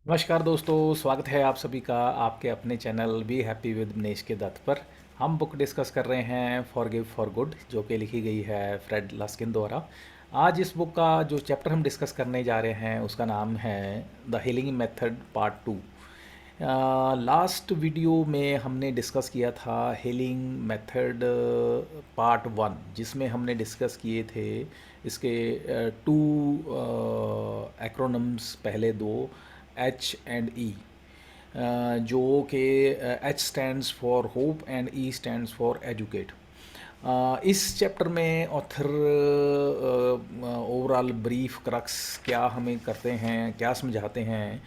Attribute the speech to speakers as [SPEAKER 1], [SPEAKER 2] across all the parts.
[SPEAKER 1] नमस्कार दोस्तों, स्वागत है आप सभी का आपके अपने channel be happy with Manish के दत्त पर। हम बुक डिस्कस कर रहे हैं फॉरगिव फॉर गुड, जो कि लिखी गई है फ्रेड लस्किन द्वारा। आज इस बुक का जो चैप्टर हम डिस्कस करने जा रहे हैं उसका नाम है the healing method part 2। Last video में हमने डिस्कस किया था हीलिंग मेथड पार्ट 1, जिसमें हमने डिस्कस किए थे इसके टू एक्रोनम्स, पहले दो एच एंड ई, जो कि H stands for hope and E stands for educate. इस चैप्टर में ऑथर ओवरऑल ब्रीफ क्रक्स क्या हमें करते हैं, क्या समझाते हैं।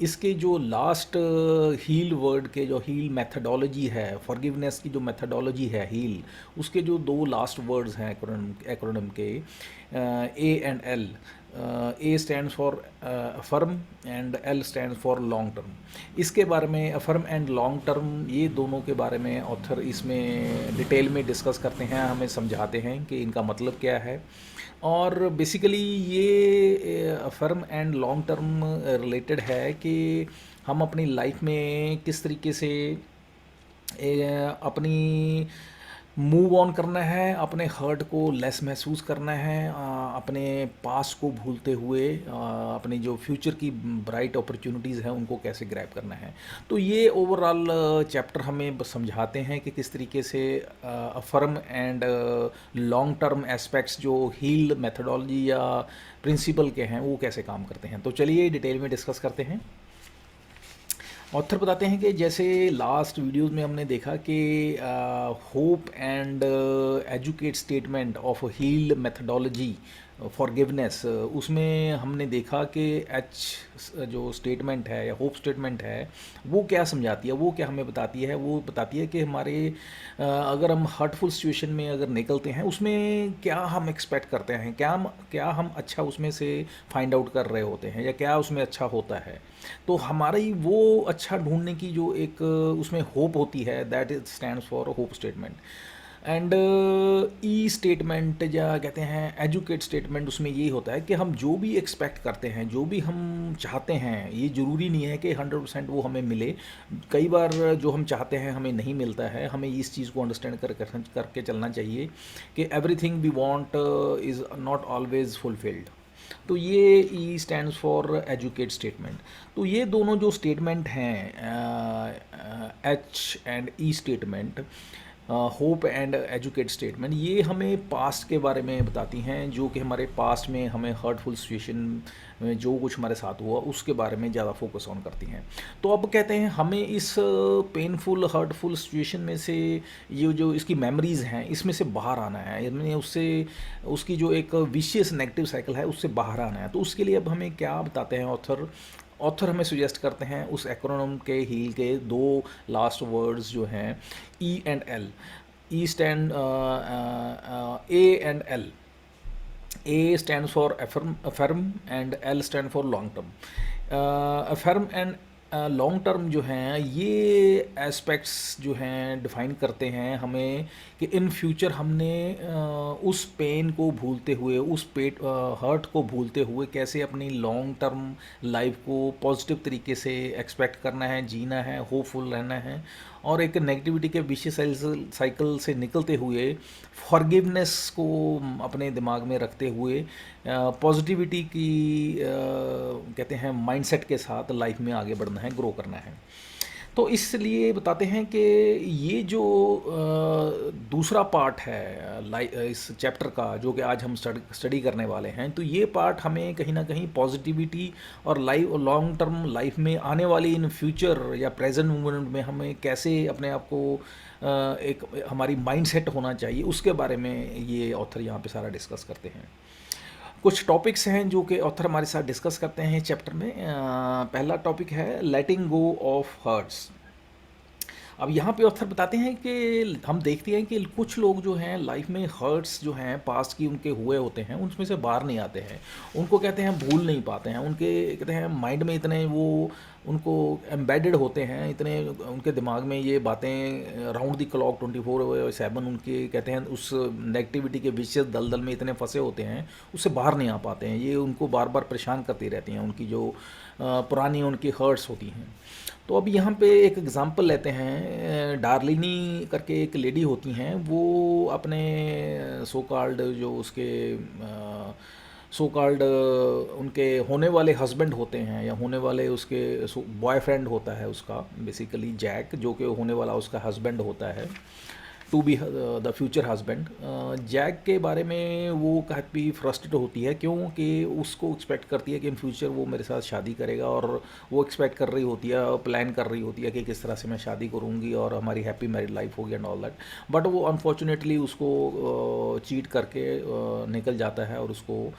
[SPEAKER 1] इसके जो लास्ट हील वर्ड के जो हील मेथडोलॉजी है, फॉरगिवनेस की जो मेथडोलॉजी है हील, उसके जो दो लास्ट वर्ड्स हैं एक्रोनिम के, A and L. A stands for affirm and L stands for long term. इसके बारे में अफर्म एंड लॉन्ग टर्म, ये दोनों के बारे में ऑथर इसमें डिटेल में डिस्कस करते हैं, हमें समझाते हैं कि इनका मतलब क्या है। और बेसिकली ये affirm and long term related है कि हम अपनी लाइफ में किस तरीके से अपनी मूव ऑन करना है, अपने हर्ट को लेस महसूस करना है, अपने पास को भूलते हुए अपनी जो फ्यूचर की ब्राइट अपॉर्चुनिटीज़ हैं उनको कैसे ग्रैब करना है। तो ये ओवरऑल चैप्टर हमें समझाते हैं कि किस तरीके से affirm and long term aspects जो हील मेथडोलॉजी या प्रिंसिपल के हैं वो कैसे काम करते हैं। तो चलिए डिटेल में डिस्कस करते हैं। ऑथर बताते हैं कि जैसे लास्ट वीडियोस में हमने देखा कि hope and educate statement of healed methodology forgiveness, उसमें हमने देखा कि एच जो स्टेटमेंट है या होप स्टेटमेंट है वो क्या समझाती है, वो क्या हमें बताती है। वो बताती है कि हमारे अगर हम हर्टफुल सिचुएशन में अगर निकलते हैं उसमें क्या हम एक्सपेक्ट करते हैं, क्या हम अच्छा उसमें से फाइंड आउट कर रहे होते हैं या क्या उसमें अच्छा होता है। तो हमारी वो अच्छा ढूंढने की जो एक उसमें होप होती है, that is stands for hope statement. And E statement या कहते हैं एजुकेट स्टेटमेंट, उसमें यही होता है कि हम जो भी एक्सपेक्ट करते हैं, जो भी हम चाहते हैं, ये ज़रूरी नहीं है कि 100% वो हमें मिले। कई बार जो हम चाहते हैं हमें नहीं मिलता है। हमें इस चीज़ को अंडरस्टैंड करके चलना चाहिए कि everything we want is not always fulfilled. तो ये E stands for educate statement. तो ये दोनों जो स्टेटमेंट हैं, H and E statement, hope and educate statement, ये हमें पास्ट के बारे में बताती हैं, जो कि हमारे पास्ट में हमें हर्टफुल सिचुएशन में जो कुछ हमारे साथ हुआ उसके बारे में ज़्यादा फोकस ऑन करती हैं। तो अब कहते हैं हमें इस पेनफुल हर्टफुल सिचुएशन में से ये जो इसकी मेमोरीज़ हैं इसमें से बाहर आना है, यानी उससे उसकी जो एक विशियस नेगेटिव साइकिल है उससे बाहर आना है। तो उसके लिए अब हमें क्या बताते हैं ऑथर। ऑथर हमें सुजेस्ट करते हैं उस एक्रोनिम के हील के दो लास्ट वर्ड्स जो हैं E and L. E stand A and L. A stands for affirm and L stand for long term. affirm and long term जो हैं ये एस्पेक्ट्स जो हैं डिफ़ाइन करते हैं हमें कि इन फ्यूचर हमने उस पेन को भूलते हुए, उस पेट हर्ट को भूलते हुए कैसे अपनी लॉन्ग टर्म लाइफ को पॉजिटिव तरीके से एक्सपेक्ट करना है, जीना है, होपफुल रहना है। और एक नेगेटिविटी के विशियस साइकिल से निकलते हुए फॉरगिवनेस को अपने दिमाग में रखते हुए पॉजिटिविटी की कहते हैं माइंडसेट के साथ लाइफ में आगे बढ़ना है, ग्रो करना है। तो इसलिए बताते हैं कि ये जो दूसरा पार्ट है इस चैप्टर का, जो कि आज हम स्टडी करने वाले हैं, तो ये पार्ट हमें कहीं ना कहीं पॉजिटिविटी और लाइफ लॉन्ग टर्म लाइफ में आने वाली इन फ्यूचर या प्रेजेंट मोमेंट में हमें कैसे अपने आप को एक हमारी माइंडसेट होना चाहिए उसके बारे में ये ऑथर यहाँ पे सारा डिस्कस करते हैं। कुछ टॉपिक्स हैं जो कि ऑथर हमारे साथ डिस्कस करते हैं चैप्टर में। पहला टॉपिक है लेटिंग गो ऑफ हर्ट्स। अब यहाँ पे ऑथर बताते हैं कि हम देखते हैं कि कुछ लोग जो हैं लाइफ में हर्ट्स जो हैं पास्ट की उनके हुए होते हैं उनमें से बाहर नहीं आते हैं। उनको कहते हैं भूल नहीं पाते हैं, उनके कहते हैं माइंड में इतने वो उनको एम्बेडेड होते हैं, इतने उनके दिमाग में ये बातें राउंड द क्लॉक 24/7 उनके कहते हैं उस नेगेटिविटी के विशेष दलदल में इतने फंसे होते हैं, उससे बाहर नहीं आ पाते हैं। ये उनको बार बार परेशान करती रहती हैं, उनकी जो पुरानी उनकी हर्ट्स होती हैं। तो अब यहाँ पे एक एग्ज़ाम्पल लेते हैं, डार्लिनी करके एक लेडी होती हैं, वो अपने सो कॉल्ड जो उसके सो कॉल्ड उनके होने वाले हस्बैंड होते हैं या होने वाले उसके बॉयफ्रेंड होता है उसका, बेसिकली जैक, जो कि होने वाला उसका हस्बैंड होता है, to be the future husband. Jack के बारे में वो काफ़ी फ्रस्ट्रेट होती है, क्योंकि उसको एक्सपेक्ट करती है कि इन फ्यूचर वो मेरे साथ शादी करेगा, और वो एक्सपेक्ट कर रही होती है, प्लान कर रही होती है कि किस तरह से मैं शादी करूँगी और हमारी हैप्पी मैरिड लाइफ होगी एंड ऑल दैट। बट वो अनफॉर्चुनेटली उसको चीट करके निकल जाता है और उसको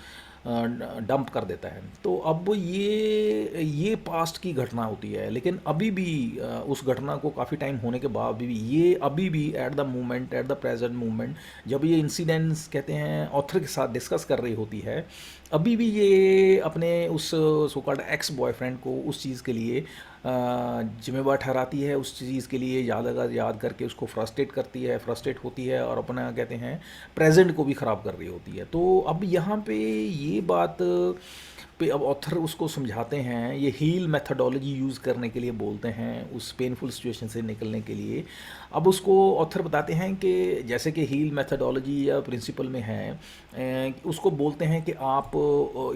[SPEAKER 1] डंप कर देता है। तो अब ये पास्ट की घटना होती है, लेकिन अभी भी उस घटना को काफ़ी टाइम होने के बाद भी ये अभी भी at the moment, at the present moment, जब ये इंसिडेंट्स कहते हैं ऑथर के साथ डिस्कस कर रही होती है, अभी भी ये अपने उस सो कॉल्ड एक्स बॉयफ्रेंड को उस चीज़ के लिए जिम्मेवार ठहराती है, उस चीज़ के लिए याद करके उसको फ्रस्ट्रेट होती है और अपना कहते हैं प्रेजेंट को भी ख़राब कर रही होती है। तो अब यहाँ पे ये बात पे अब ऑथर उसको समझाते हैं, ये हील मेथडोलॉजी यूज़ करने के लिए बोलते हैं उस पेनफुल सिचुएशन से निकलने के लिए। अब उसको ऑथर बताते हैं कि जैसे कि हील मेथडोलॉजी या प्रिंसिपल में है, उसको बोलते हैं कि आप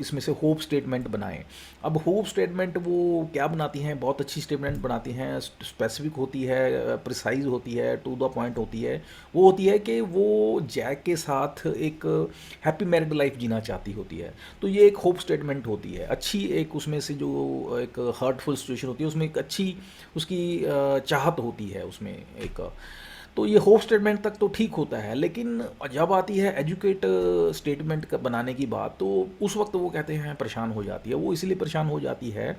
[SPEAKER 1] इसमें से होप स्टेटमेंट बनाएं। अब होप स्टेटमेंट वो क्या बनाती हैं, बहुत अच्छी स्टेटमेंट बनाती हैं, स्पेसिफिक होती है, प्रिसाइज होती है, टू द पॉइंट होती है। वो होती है कि वो जैक के साथ एक हैप्पी मैरिड लाइफ जीना चाहती होती है। तो ये एक होप स्टेटमेंट होती है अच्छी, एक उसमें से जो एक हर्टफुल सिचुएशन होती है उसमें एक अच्छी उसकी चाहत होती है उसमें एक। तो ये होप स्टेटमेंट तक तो ठीक होता है, लेकिन जब आती है एजुकेट स्टेटमेंट बनाने की बात, तो उस वक्त वो कहते हैं परेशान हो जाती है। वो इसलिए परेशान हो जाती है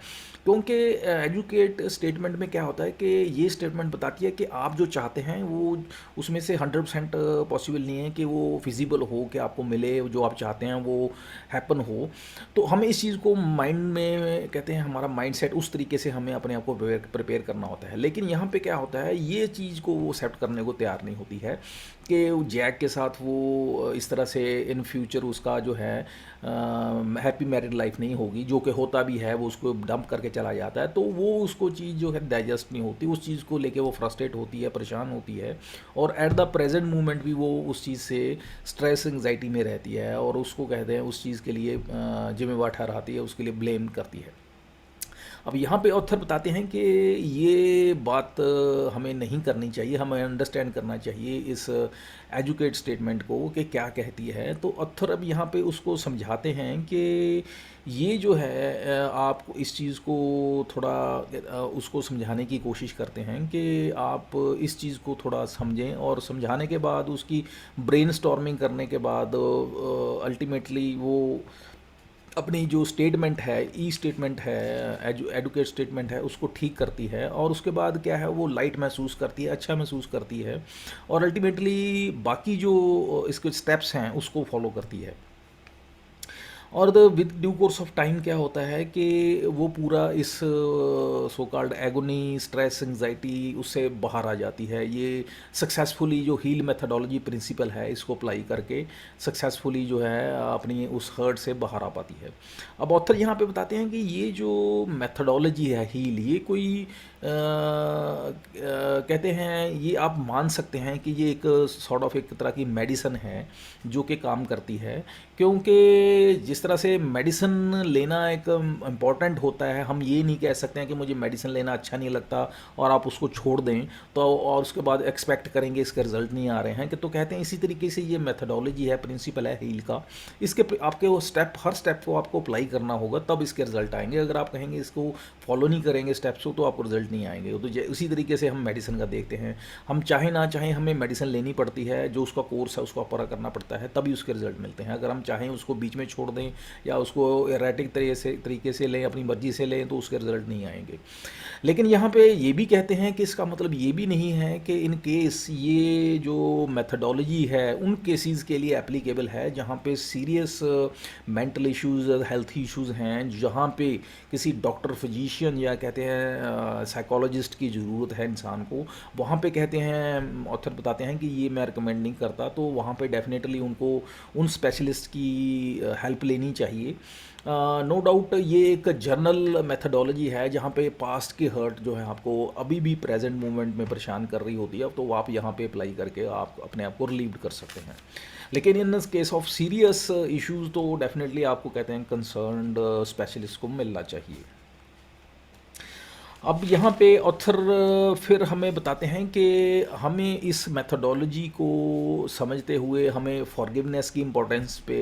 [SPEAKER 1] क्योंकि एजुकेट स्टेटमेंट में क्या होता है कि ये स्टेटमेंट बताती है कि आप जो चाहते हैं वो उसमें से 100% पॉसिबल नहीं है कि वो फिजिबल हो, कि आपको मिले जो आप चाहते हैं वो हैपन हो। तो हमें इस चीज़ को माइंड में कहते हैं, हमारा माइंड सेट उस तरीके से हमें अपने आप को प्रिपेयर करना होता है। लेकिन यहाँ पे क्या होता है, ये चीज़ को वो एक्सेप्ट करने को तैयार नहीं होती है कि जैक के साथ वो इस तरह से इन फ्यूचर उसका जो है हैप्पी मैरिड लाइफ नहीं होगी, जो कि होता भी है, वो उसको डंप करके चला जाता है। तो वो उसको चीज़ जो है डाइजेस्ट नहीं होती, उस चीज़ को लेके वो फ्रस्ट्रेट होती है, परेशान होती है, और एट द प्रेजेंट मोमेंट भी वो उस चीज़ से स्ट्रेस एंग्जाइटी में रहती है, और उसको कहते हैं उस चीज़ के लिए जिम्मेवार ठहराती है, उसके लिए ब्लेम करती है। अब यहाँ पे ऑथर बताते हैं कि ये बात हमें नहीं करनी चाहिए, हमें अंडरस्टैंड करना चाहिए इस एजुकेट स्टेटमेंट को कि क्या कहती है। तो ऑथर अब यहाँ पे उसको समझाते हैं कि ये जो है आप इस चीज़ को थोड़ा उसको समझाने की कोशिश करते हैं कि आप इस चीज़ को थोड़ा समझें, और समझाने के बाद उसकी ब्रेन स्टॉर्मिंग करने के बाद अल्टीमेटली वो अपनी जो स्टेटमेंट है, ई स्टेटमेंट है, एडुकेट स्टेटमेंट है, उसको ठीक करती है, और उसके बाद क्या है वो लाइट महसूस करती है, अच्छा महसूस करती है, और अल्टीमेटली बाकी जो इसके स्टेप्स हैं उसको फॉलो करती है। और with due course of time क्या होता है कि वो पूरा इस so called agony, stress, anxiety उससे बाहर आ जाती है। ये सक्सेसफुली जो हील मेथडोलॉजी प्रिंसिपल है इसको अप्लाई करके सक्सेसफुली जो है अपनी उस हर्ट से बाहर आ पाती है। अब ऑथर यहाँ पे बताते हैं कि ये जो मेथडोलॉजी है हील, ये कोई कहते हैं ये आप मान सकते हैं कि ये एक सॉर्ट ऑफ एक तरह की मेडिसिन है जो कि काम करती है, क्योंकि जिस तरह से मेडिसिन लेना एक इम्पॉर्टेंट होता है, हम ये नहीं कह सकते हैं कि मुझे मेडिसिन लेना अच्छा नहीं लगता और आप उसको छोड़ दें तो, और उसके बाद एक्सपेक्ट करेंगे इसके रिजल्ट नहीं आ रहे हैं कि, तो कहते हैं इसी तरीके से ये मेथडोलॉजी है, प्रिंसिपल है हील का, इसके आपके वो स्टेप, हर स्टेप को आपको अप्लाई करना होगा तब इसके रिजल्ट आएंगे। अगर आप कहेंगे इसको फॉलो नहीं करेंगे स्टेप्स को तो आपको रिजल्ट नहीं आएंगे। तो उसी तरीके से हम मेडिसिन का देखते हैं, हम चाहे ना चाहें हमें मेडिसिन लेनी पड़ती है, जो उसका कोर्स है उसको पूरा करना पड़ता है, तभी उसके रिजल्ट मिलते हैं। अगर हम चाहें उसको बीच में छोड़ दें या उसको एरेटिक तरीके से लें, अपनी मर्ज़ी से लें, तो उसके रिज़ल्ट नहीं आएंगे। लेकिन यहाँ पे ये भी कहते हैं कि इसका मतलब ये भी नहीं है कि इन केस ये जो मेथडोलॉजी है उन केसेस के लिए एप्लीकेबल है जहाँ पे serious mental issues, health issues हैं, जहाँ पे किसी डॉक्टर, फिजिशियन या कहते हैं साइकोलॉजिस्ट की ज़रूरत है इंसान को। वहाँ पे कहते हैं, ऑथर बताते हैं कि ये मैं रिकमेंड नहीं करता, तो वहाँ पे डेफिनेटली उनको उन स्पेशलिस्ट की हेल्प लेनी चाहिए। नो डाउट ये एक जर्नल मेथडोलॉजी है जहाँ पे पास्ट की हर्ट जो है आपको अभी भी प्रेजेंट मोमेंट में परेशान कर रही होती है, तो आप यहाँ पे अप्लाई करके आप अपने आप को रिलीव कर सकते हैं। लेकिन in case of serious issues तो डेफिनेटली आपको कहते हैं कंसर्न्ड स्पेशलिस्ट को मिलना चाहिए। अब यहाँ पे ऑथर फिर हमें बताते हैं कि हमें इस मेथडोलॉजी को समझते हुए हमें फॉरगिवनेस की इम्पोर्टेंस पे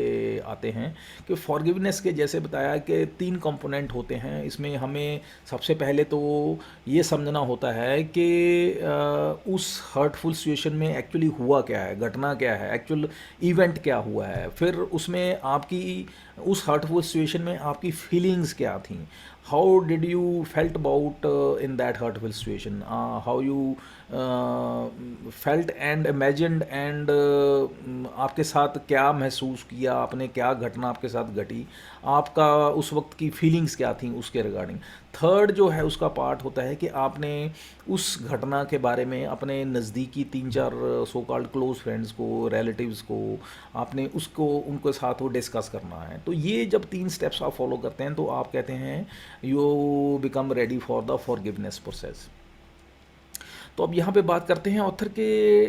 [SPEAKER 1] आते हैं कि फॉरगिवनेस के जैसे बताया कि 3 कंपोनेंट होते हैं इसमें। हमें सबसे पहले तो ये समझना होता है कि उस हर्टफुल सिचुएशन में एक्चुअली हुआ क्या है, घटना क्या है, एक्चुअल इवेंट क्या हुआ है। फिर उसमें आपकी उस हर्टफुल सिचुएशन में आपकी फीलिंग्स क्या थी, how did you felt about in that hurtful situation, how you felt and imagined, and आपके साथ क्या महसूस किया आपने, क्या घटना आपके साथ घटी, आपका उस वक्त की फीलिंग्स क्या थी उसके रिगार्डिंग। थर्ड जो है उसका पार्ट होता है कि आपने उस घटना के बारे में अपने नज़दीकी 3-4 सो कॉल्ड क्लोज फ्रेंड्स को, रिलेटिव्स को, आपने उसको उनके साथ वो डिस्कस करना है। तो ये जब 3 स्टेप्स आप फॉलो करते हैं तो आप कहते हैं you become ready for the forgiveness process. तो अब यहाँ पे बात करते हैं ऑथर के,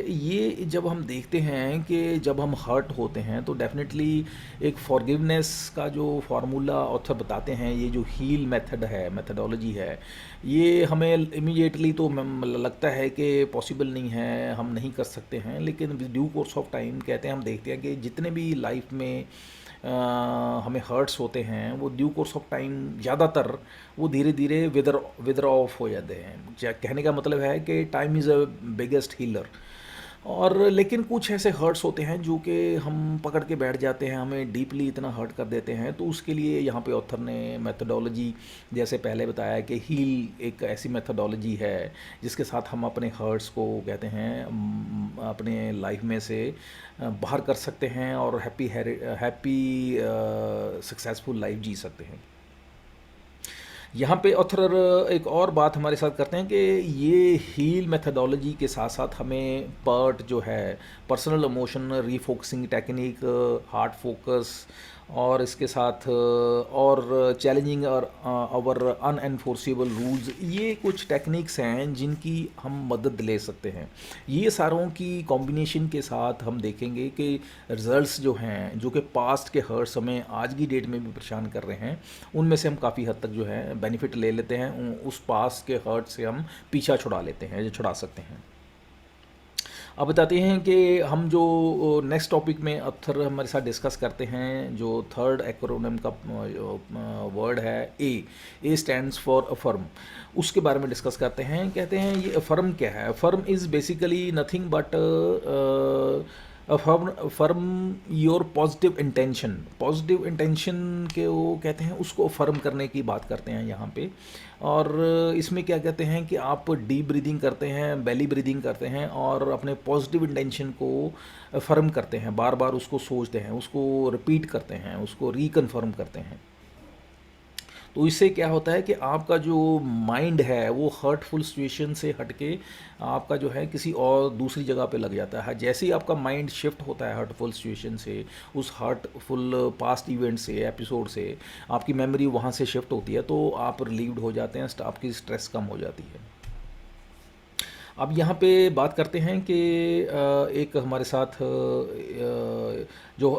[SPEAKER 1] ये जब हम देखते हैं कि जब हम हर्ट होते हैं तो डेफिनेटली एक फॉरगिवनेस का जो फार्मूला ऑथर बताते हैं, ये जो हील मेथड है, मेथडोलॉजी है, ये हमें इमीडिएटली तो लगता है कि पॉसिबल नहीं है, हम नहीं कर सकते हैं। लेकिन ड्यू कोर्स ऑफ टाइम कहते हैं, हम देखते हैं कि जितने भी लाइफ में हमें हर्ट्स होते हैं वो ड्यू कोर्स ऑफ टाइम ज़्यादातर वो धीरे धीरे विदर ऑफ हो जाते हैं। कहने का मतलब है कि time is a biggest healer. और लेकिन कुछ ऐसे हर्ट्स होते हैं जो कि हम पकड़ के बैठ जाते हैं, हमें डीपली इतना हर्ट कर देते हैं। तो उसके लिए यहाँ पे ऑथर ने मेथडोलॉजी जैसे पहले बताया कि हील एक ऐसी मेथडोलॉजी है जिसके साथ हम अपने हर्ट्स को कहते हैं अपने लाइफ में से बाहर कर सकते हैं और हैप्पी सक्सेसफुल लाइफ जी सकते हैं। यहाँ पे ऑथर एक और बात हमारे साथ करते हैं कि ये हील मेथडोलॉजी के साथ साथ हमें पर्ट जो है personal emotion refocusing technique, heart focus, और इसके साथ और चैलेंजिंग और आवर अनएनफोर्सेबल रूल्स, ये कुछ टेक्निक्स हैं जिनकी हम मदद ले सकते हैं। ये सारों की कॉम्बिनेशन के साथ हम देखेंगे कि रिजल्ट्स जो हैं, जो कि पास्ट के हर्ट्स हमें आज की डेट में भी परेशान कर रहे हैं, उनमें से हम काफ़ी हद तक जो है बेनिफिट ले लेते हैं, उस पास्ट के हर्ट से हम पीछा छुड़ा लेते हैं, जो छुड़ा सकते हैं। अब बताते हैं कि हम जो नेक्स्ट टॉपिक में अक्सर हमारे साथ डिस्कस करते हैं, जो थर्ड एक्रोनिम का वर्ड है ए स्टैंड्स फॉर अफर्म, उसके बारे में डिस्कस करते हैं। कहते हैं ये अफर्म क्या है। Affirm is basically nothing but affirm your positive intention. Positive intention के वो कहते हैं उसको अफर्म करने की बात करते हैं यहाँ पे। और इसमें क्या कहते हैं कि आप डीप ब्रीदिंग करते हैं, बेली ब्रीदिंग करते हैं और अपने पॉजिटिव इंटेंशन को अफर्म करते हैं, बार बार उसको सोचते हैं, उसको रिपीट करते हैं, उसको रिकन्फर्म करते हैं। तो इससे क्या होता है कि आपका जो माइंड है वो हर्टफुल सिचुएशन से हटके आपका जो है किसी और दूसरी जगह पे लग जाता है। जैसे ही आपका माइंड शिफ्ट होता है हर्टफुल सिचुएशन से, उस हर्टफुल पास्ट इवेंट से, एपिसोड से, आपकी मेमोरी वहाँ से शिफ्ट होती है, तो आप रिलीव्ड हो जाते हैं, आपकी स्ट्रेस कम हो जाती है। अब यहाँ पे बात करते हैं कि एक हमारे साथ जो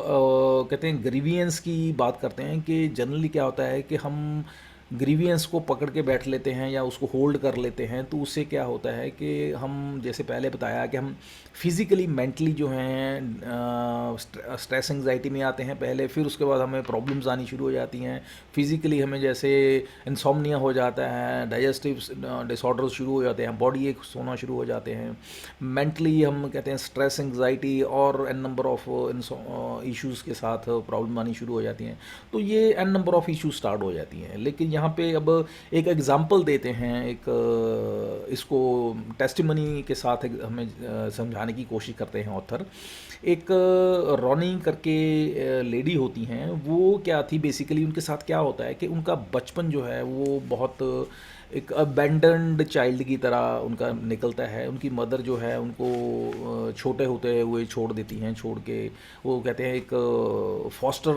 [SPEAKER 1] कहते हैं ग्रीवियंस की बात करते हैं कि जनरली क्या होता है कि हम ग्रीवियंस को पकड़ के बैठ लेते हैं या उसको होल्ड कर लेते हैं, तो उससे क्या होता है कि हम जैसे पहले बताया कि हम फिज़िकली मेंटली जो हैं स्ट्रेस एंग्जाइटी में आते हैं पहले, फिर उसके बाद हमें प्रॉब्लम्स आनी शुरू हो जाती हैं। फिज़िकली हमें जैसे इंसोम्निया हो जाता है, डाइजेस्टिव डिसऑर्डर्स शुरू हो जाते हैं, बॉडी एक होना शुरू हो जाते हैं। मेंटली हम कहते हैं स्ट्रेस एंग्जाइटी और एन नंबर ऑफ इश्यूज़ के साथ प्रॉब्लम आनी शुरू हो जाती हैं। तो ये an number of issues start हो जाती हैं। लेकिन यहाँ पे अब एक एग्जांपल देते हैं, एक इसको टेस्टिमनी के साथ हमें समझाने की कोशिश करते हैं ऑथर। एक रॉनी करके लेडी होती हैं, वो क्या थी बेसिकली, उनके साथ क्या होता है कि उनका बचपन जो है वो बहुत एक अबेंडन्ड चाइल्ड की तरह उनका निकलता है। उनकी मदर जो है उनको छोटे होते हुए छोड़ देती हैं, छोड़ के वो कहते हैं एक फॉस्टर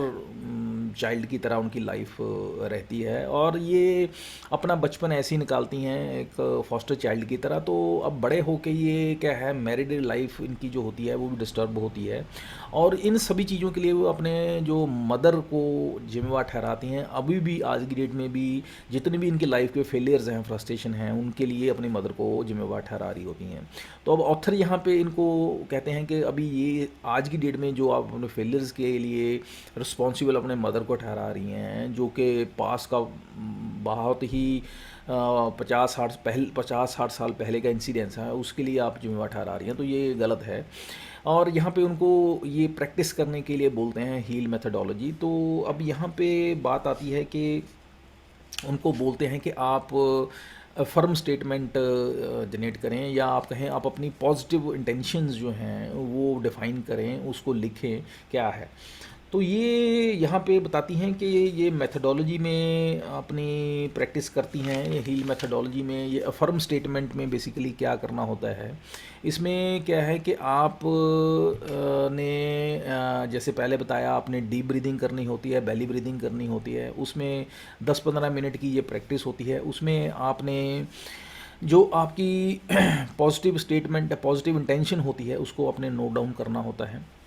[SPEAKER 1] चाइल्ड की तरह उनकी लाइफ रहती है, और ये अपना बचपन ऐसे ही निकालती हैं एक फॉस्टर चाइल्ड की तरह। तो अब बड़े होके ये क्या है, मैरिड लाइफ इनकी जो होती है वो भी डिस्टर्ब होती है, और इन सभी चीज़ों के लिए वो अपने जो मदर को जिम्मेवार ठहराती हैं। अभी भी आज की डेट में भी जितने भी इनकी लाइफ के फेलियर्स हैं, फ्रस्ट्रेशन हैं, उनके लिए अपनी मदर को जिम्मेवार ठहरा रही होती हैं। तो अब ऑथर यहाँ पे इनको कहते हैं कि अभी ये आज की डेट में जो आप अपने फेलियर्स के लिए रिस्पॉन्सिबल अपने मदर को ठहरा रही हैं, जो कि पास का बहुत ही 50-60 साल पहले का इंसिडेंस है, उसके लिए आप जिम्मेवार ठहरा रही हैं, तो ये गलत है। और यहाँ पे उनको ये प्रैक्टिस करने के लिए बोलते हैं हील मेथडोलॉजी। तो अब यहाँ पे बात आती है कि उनको बोलते हैं कि आप फर्म स्टेटमेंट जनरेट करें, या आप कहें आप अपनी पॉजिटिव इंटेंशंस जो हैं वो डिफ़ाइन करें, उसको लिखें क्या है। तो ये यहाँ पे बताती हैं कि ये मेथडोलॉजी में अपनी प्रैक्टिस करती हैं, ये हील मेथडोलॉजी में ये अफर्म स्टेटमेंट में बेसिकली क्या करना होता है। इसमें क्या है कि आप ने जैसे पहले बताया, आपने डीप ब्रीदिंग करनी होती है, बेली ब्रीदिंग करनी होती है, उसमें 10-15 मिनट की ये प्रैक्टिस होती है। उसमें आपने जो आपकी पॉजिटिव स्टेटमेंट, पॉजिटिव इंटेंशन होती है, उसको अपने नोट डाउन करना होता है।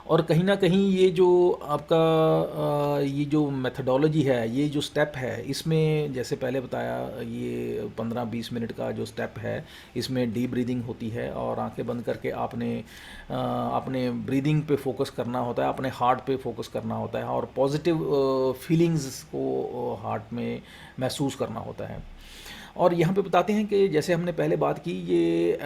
[SPEAKER 1] और कहीं ना कहीं ये जो आपका ये जो मेथडोलॉजी है, ये जो स्टेप है, इसमें जैसे पहले बताया ये 15-20 मिनट का जो स्टेप है, इसमें डीप ब्रीदिंग होती है और आंखें बंद करके आपने अपने ब्रीदिंग पे फोकस करना होता है, अपने हार्ट पे फोकस करना होता है, और पॉजिटिव फीलिंग्स को हार्ट में महसूस करना होता है। और यहाँ पे बताते हैं कि जैसे हमने पहले बात की, ये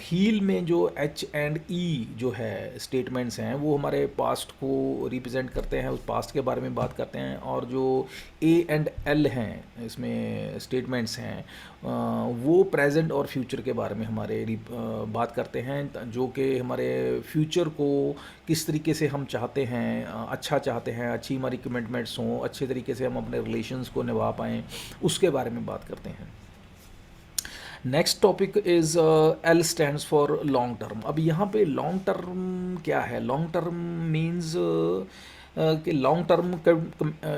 [SPEAKER 1] हील में जो एच एंड ई जो है स्टेटमेंट्स हैं, वो हमारे पास्ट को रिप्रेजेंट करते हैं, उस पास्ट के बारे में बात करते हैं। और जो ए एंड एल हैं इसमें स्टेटमेंट्स हैं, वो प्रेजेंट और फ्यूचर के बारे में हमारे बात करते हैं, जो कि हमारे फ्यूचर को किस तरीके से हम चाहते हैं, अच्छा चाहते हैं, अच्छी हमारी कमिटमेंट्स हों, अच्छे तरीके से हम अपने रिलेशंस को निभा पाएँ, उसके बारे में बात करते हैं। Next topic is L stands for long term. अब यहाँ पे लॉन्ग टर्म क्या है? लॉन्ग टर्म मीन्स कि long term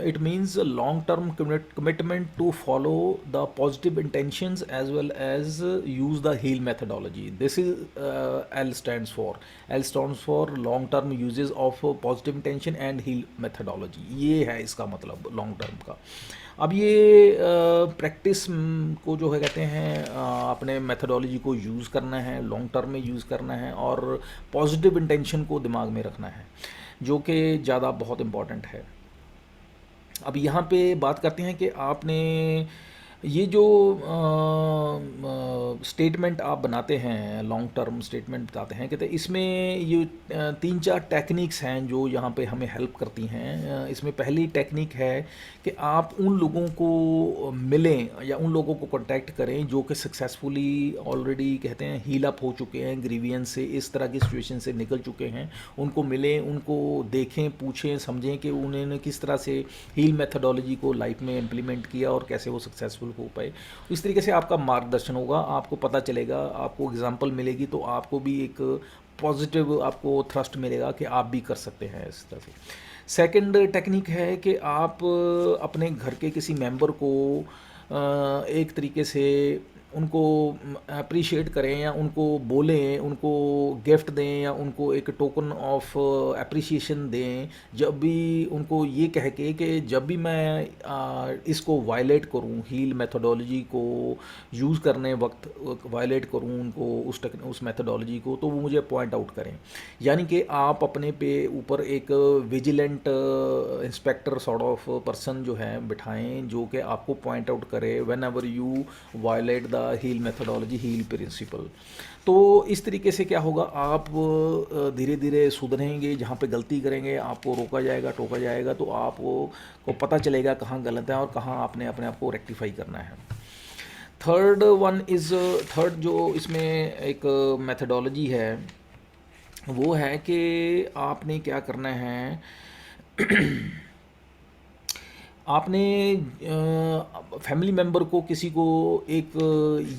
[SPEAKER 1] it means long term commitment to follow the positive intentions as well as use the heal methodology. This is L stands for, L stands for long term uses of positive intention and heal methodology. ये है इसका मतलब long term का। अब ये practice को जो है कहते हैं अपने मेथडोलॉजी को यूज़ करना है, लॉन्ग टर्म में यूज़ करना है, और पॉजिटिव इंटेंशन को दिमाग में रखना है, जो कि ज़्यादा बहुत इम्पॉर्टेंट है। अब यहाँ पे बात करते हैं कि आपने ये जो स्टेटमेंट आप बनाते हैं, लॉन्ग टर्म स्टेटमेंट बताते हैं, कहते हैं इसमें ये 3-4 टेक्निक्स हैं जो यहाँ पे हमें हेल्प करती हैं। इसमें पहली टेक्निक है कि आप उन लोगों को मिलें या उन लोगों को कांटेक्ट करें जो कि सक्सेसफुली ऑलरेडी कहते हैं हील अप हो चुके हैं, ग्रीवियंस से, इस तरह की सिचुएशन से निकल चुके हैं। उनको मिलें, उनको देखें, पूछें, समझें कि उन्होंने किस तरह से हील मेथडोलॉजी को लाइफ में इम्प्लीमेंट किया और कैसे वो सक्सेसफुल हो पाए। इस तरीके से आपका मार्गदर्शन होगा, आपको पता चलेगा, आपको एग्जांपल मिलेगी, तो आपको भी एक पॉजिटिव आपको थ्रस्ट मिलेगा कि आप भी कर सकते हैं इस तरह से। सेकंड टेक्निक है कि आप अपने घर के किसी मेंबर को एक तरीके से उनको अप्रिशिएट करें या उनको बोलें, उनको गिफ्ट दें या उनको एक टोकन ऑफ अप्रिसिएशन दें, जब भी उनको ये कह के कि जब भी मैं इसको वायलेट करूं, हील मेथोडोलॉजी को यूज़ करने वक्त वायलेट करूं उनको उस मेथोडोलॉजी को, तो वो मुझे पॉइंट आउट करें। यानी कि आप अपने पे ऊपर एक vigilant inspector sort of person जो है बिठाएं, जो कि आपको पॉइंट आउट करे whenever you violate the heal methodology, heal principle. तो इस तरीके से क्या होगा, आप धीरे धीरे सुधरेंगे, जहाँ पे गलती करेंगे आपको रोका जाएगा, टोका जाएगा, तो आपको को पता चलेगा कहाँ गलत है और कहाँ आपने अपने आप को रेक्टिफाई करना है। थर्ड जो इसमें एक मेथोडोलॉजी है वो है कि आपने क्या करना है, आपने फैमिली मेम्बर को, किसी को एक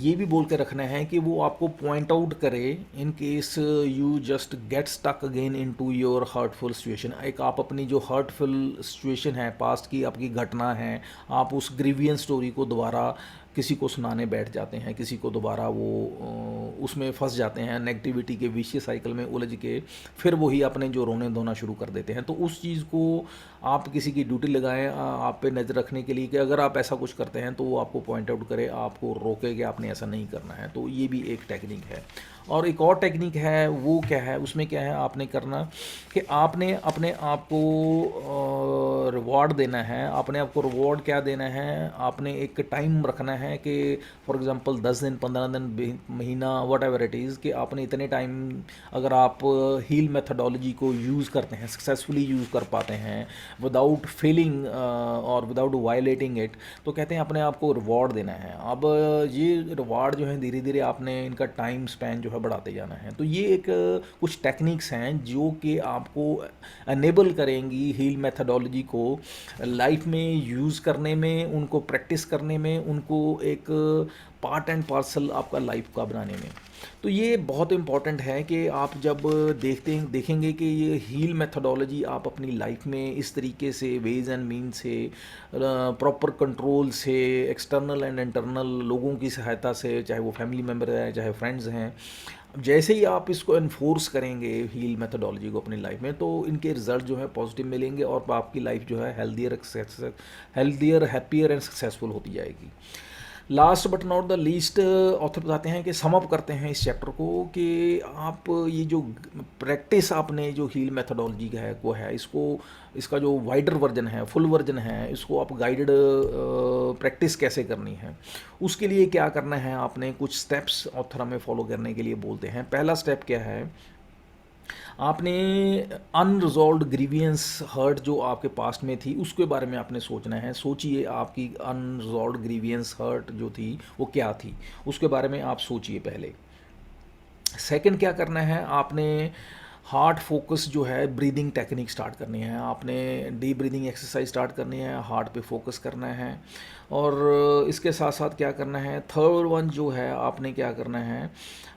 [SPEAKER 1] ये भी बोल के रखना है कि वो आपको पॉइंट आउट करे in case you just get stuck again into your hurtful situation. एक आप अपनी जो हर्टफुल सिचुएशन है, पास्ट की आपकी घटना है, आप उस ग्रीवियंस स्टोरी को दोबारा किसी को सुनाने बैठ जाते हैं, किसी को दोबारा वो उसमें फंस जाते हैं, नेगेटिविटी के विशियस साइकिल में उलझ के फिर वही अपने जो रोने धोना शुरू कर देते हैं। तो उस चीज़ को आप किसी की ड्यूटी लगाएं आप पे नज़र रखने के लिए कि अगर आप ऐसा कुछ करते हैं तो वो आपको पॉइंट आउट करे, आपको रोके कि आपने ऐसा नहीं करना है। तो ये भी एक टेक्निक है। और एक और टेक्निक है, वो क्या है, उसमें क्या है आपने करना कि आपने अपने आप को रिवॉर्ड देना है। अपने आप को रिवॉर्ड क्या देना है, आपने एक टाइम रखना है कि फॉर एग्जांपल 10 दिन, 15 दिन, महीना, वट एवर इट इज़, कि आपने इतने टाइम अगर आप हील मेथोडोलॉजी को यूज़ करते हैं, सक्सेसफुली यूज़ कर पाते हैं विदाउट फेलिंग और विदाउट वायलेटिंग इट, तो कहते हैं अपने आप को रिवॉर्ड देना है। अब ये रिवॉर्ड जो है धीरे धीरे आपने इनका टाइम स्पैन जो है बढ़ाते जाना है। तो ये एक कुछ टेक्निक्स हैं जो कि आपको अनेबल करेंगी हील मेथोडोलॉजी को लाइफ में यूज़ करने में, उनको प्रैक्टिस करने में, उनको एक पार्ट एंड पार्सल आपका लाइफ का बनाने में। तो ये बहुत इम्पॉर्टेंट है कि आप जब देखेंगे कि ये हील मेथोडोलॉजी आप अपनी लाइफ में इस तरीके से वेज एंड मीन से, प्रॉपर कंट्रोल से, एक्सटर्नल एंड इंटरनल लोगों की सहायता से, चाहे वो फैमिली मेम्बर हैं चाहे फ्रेंड्स हैं, जैसे ही आप इसको इन्फोर्स करेंगे हील मेथोडोलॉजी को अपनी लाइफ में, तो इनके रिजल्ट जो है पॉजिटिव मिलेंगे और आपकी लाइफ जो है हेल्दियर हैप्पियर एंड सक्सेसफुल होती जाएगी। Last but not the least author बताते हैं कि सम अप करते हैं इस चैप्टर को कि आप ये जो प्रैक्टिस आपने जो हील मेथोडोलॉजी का है वो है, इसका जो वाइडर वर्जन है, फुल वर्जन है, इसको आप गाइडेड प्रैक्टिस कैसे करनी है, उसके लिए क्या करना है, आपने कुछ स्टेप्स ऑथर हमें फॉलो करने के लिए बोलते हैं। पहला स्टेप क्या है, आपने अनरिजॉल्व्ड ग्रीवियंस हर्ट जो आपके पास्ट में थी उसके बारे में आपने सोचना है। सोचिए आपकी अनरिजॉल्व्ड ग्रीवियंस हर्ट जो थी वो क्या थी, उसके बारे में आप सोचिए पहले। सेकंड क्या करना है, आपने हार्ट फोकस जो है ब्रीदिंग टेक्निक स्टार्ट करनी है, आपने डीप ब्रीदिंग एक्सरसाइज स्टार्ट करनी है, हार्ट पे फोकस करना है। और इसके साथ साथ क्या करना है, थर्ड वन जो है आपने क्या करना है,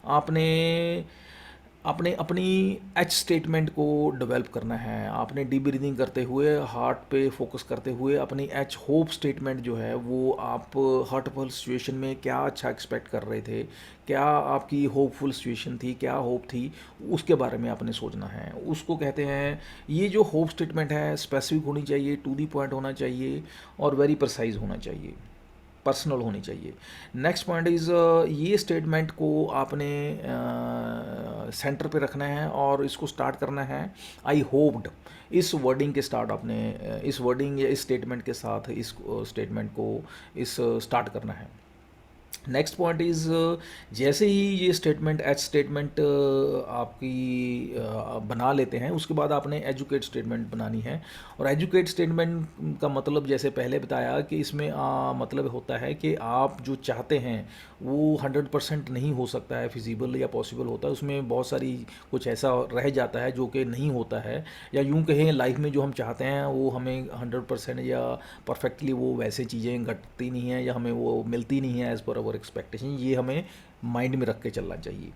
[SPEAKER 1] आपने आपने अपनी एच स्टेटमेंट को डेवलप करना है। आपने डीप ब्रीदिंग करते हुए, हार्ट पे फोकस करते हुए अपनी एच होप स्टेटमेंट जो है वो आप हर्टफुल सिचुएशन में क्या अच्छा एक्सपेक्ट कर रहे थे, क्या आपकी होपफुल सिचुएशन थी, क्या होप थी, उसके बारे में आपने सोचना है। उसको कहते हैं, ये जो होप स्टेटमेंट है स्पेसिफिक होनी चाहिए, टू दी पॉइंट होना चाहिए और वेरी प्रिसाइज होना चाहिए, पर्सनल होनी चाहिए। नेक्स्ट पॉइंट इज़, ये स्टेटमेंट को आपने सेंटर पे रखना है और इसको स्टार्ट करना है आई होप्ड, इस वर्डिंग के स्टार्ट आपने इस वर्डिंग या इस स्टेटमेंट के साथ इस स्टेटमेंट को इस स्टार्ट करना है। नेक्स्ट पॉइंट इज़, जैसे ही ये स्टेटमेंट एच स्टेटमेंट आपकी बना लेते हैं, उसके बाद आपने एजुकेट स्टेटमेंट बनानी है। और एजुकेट स्टेटमेंट का मतलब जैसे पहले बताया कि इसमें मतलब होता है कि आप जो चाहते हैं वो 100% नहीं हो सकता है, फिजिबल या पॉसिबल होता है, उसमें बहुत सारी कुछ ऐसा रह जाता है जो कि नहीं होता है, या यूँ कहें लाइफ में जो हम चाहते हैं वो हमें 100% या परफेक्टली वो वैसे चीज़ें घटती नहीं हैं या हमें वो मिलती नहीं है as per our your expectation, ये हमें माइंड में रख के चलना चाहिए।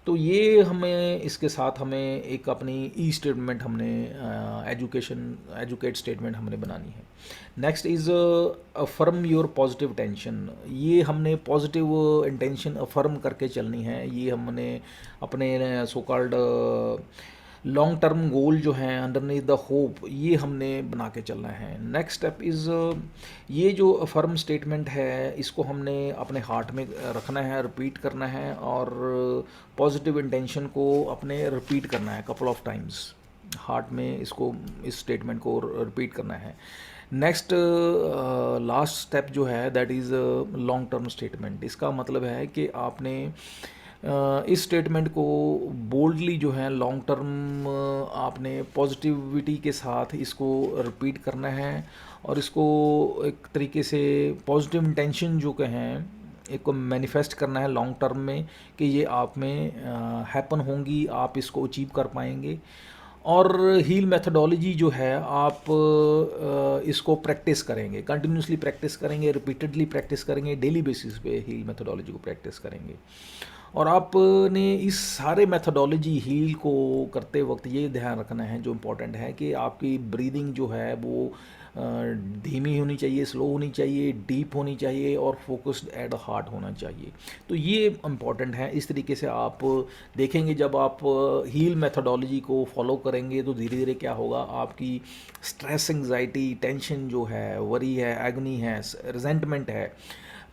[SPEAKER 1] तो ये हमें इसके साथ हमें एक अपनी ई स्टेटमेंट हमने एजुकेट स्टेटमेंट हमने बनानी है। Next is affirm your positive tension. ये हमने पॉजिटिव इंटेंशन अफर्म करके चलनी है। ये हमने अपने so called long term goal जो हैं अंडरनीथ द होप, ये हमने बना के चलना है। नेक्स्ट स्टेप इज़ ये जो फर्म स्टेटमेंट है इसको हमने अपने हार्ट में रखना है, रिपीट करना है, और पॉजिटिव इंटेंशन को अपने रिपीट करना है कपल ऑफ टाइम्स। हार्ट में इसको, इस स्टेटमेंट को रिपीट करना है। नेक्स्ट लास्ट स्टेप जो है that is long term statement. इसका मतलब है कि आपने इस स्टेटमेंट को बोल्डली जो है लॉन्ग टर्म आपने पॉजिटिविटी के साथ इसको रिपीट करना है, और इसको एक तरीके से पॉजिटिव इंटेंशन जो कहें एक को मैनिफेस्ट करना है लॉन्ग टर्म में कि ये आप में हैपन होंगी, आप इसको अचीव कर पाएंगे। और हील मेथडोलॉजी जो है आप इसको प्रैक्टिस करेंगे, कंटिन्यूसली प्रैक्टिस करेंगे, रिपीटेडली प्रैक्टिस करेंगे, डेली बेसिस पे हील मेथडोलॉजी को प्रैक्टिस करेंगे। और आपने इस सारे मेथडोलॉजी हील को करते वक्त ये ध्यान रखना है जो इम्पोर्टेंट है कि आपकी ब्रीदिंग जो है वो धीमी होनी चाहिए, स्लो होनी चाहिए, डीप होनी चाहिए, और फोकस्ड एट द हार्ट होना चाहिए। तो ये इम्पॉर्टेंट है। इस तरीके से आप देखेंगे जब आप हील मेथडोलॉजी को फॉलो करेंगे तो धीरे धीरे क्या होगा, आपकी स्ट्रेस, एंग्जाइटी, टेंशन जो है, वरी है, एग्नी है, रिजेंटमेंट है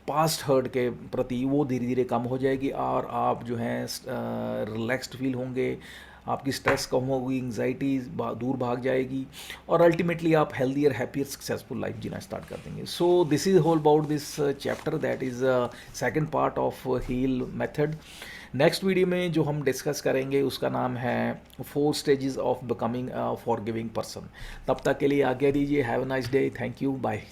[SPEAKER 1] पास्ट हर्ट के प्रति, वो धीरे धीरे कम हो जाएगी, और आप जो हैं रिलैक्स्ड फील होंगे, आपकी स्ट्रेस कम होगी, एंग्जाइटी दूर भाग जाएगी, और अल्टीमेटली आप हेल्दियर, हैप्पियर, सक्सेसफुल लाइफ जीना स्टार्ट कर देंगे। So this is whole about this chapter, that is second part of heal method. Next video में जो हम डिस्कस करेंगे उसका नाम है 4 stages of becoming a forgiving person. तब तक के लिए आज्ञा दीजिए। Have a nice day. Thank you. Bye.